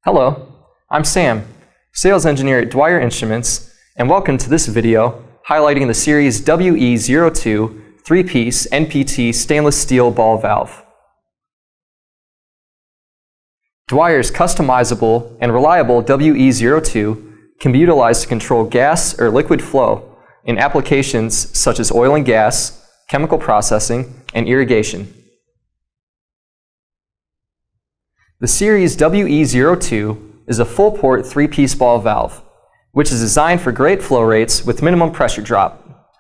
Hello, I'm Sam, Sales Engineer at Dwyer Instruments, and welcome to this video highlighting the Series WE02 3-piece NPT stainless steel ball valve. Dwyer's customizable and reliable WE02 can be utilized to control gas or liquid flow in applications such as oil and gas, chemical processing, and irrigation. The Series WE02 is a full-port 3-piece ball valve, which is designed for great flow rates with minimum pressure drop.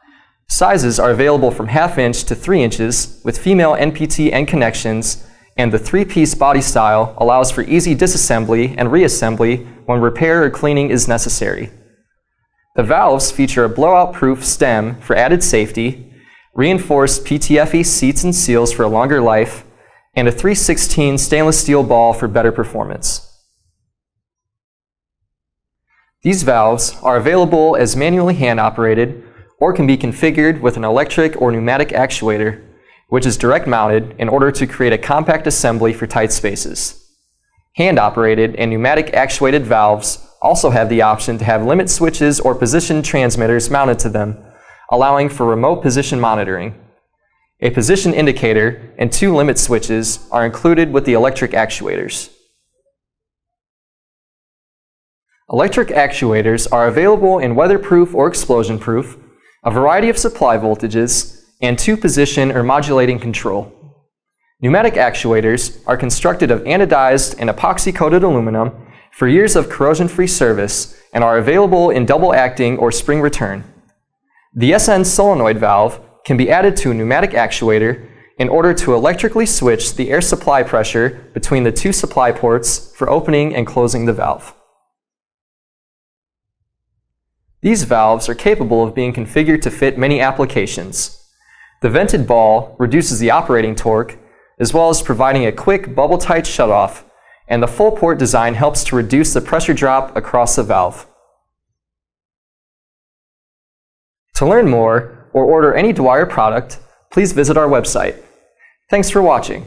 Sizes are available from 1/2 inch to 3 inches with female NPT end connections, and the 3-piece body style allows for easy disassembly and reassembly when repair or cleaning is necessary. The valves feature a blowout-proof stem for added safety, reinforced PTFE seats and seals for a longer life, and a 3/16 stainless steel ball for better performance. These valves are available as manually hand-operated or can be configured with an electric or pneumatic actuator, which is direct-mounted in order to create a compact assembly for tight spaces. Hand-operated and pneumatic actuated valves also have the option to have limit switches or position transmitters mounted to them, allowing for remote position monitoring. A position indicator and 2 limit switches are included with the electric actuators. Electric actuators are available in weatherproof or explosion-proof, a variety of supply voltages, and 2-position or modulating control. Pneumatic actuators are constructed of anodized and epoxy-coated aluminum for years of corrosion-free service and are available in double-acting or spring return. The SN solenoid valve can be added to a pneumatic actuator in order to electrically switch the air supply pressure between the 2 supply ports for opening and closing the valve. These valves are capable of being configured to fit many applications. The vented ball reduces the operating torque, as well as providing a quick bubble-tight shutoff, and the full-port design helps to reduce the pressure drop across the valve. To learn more or order any Dwyer product, please visit our website. Thanks for watching.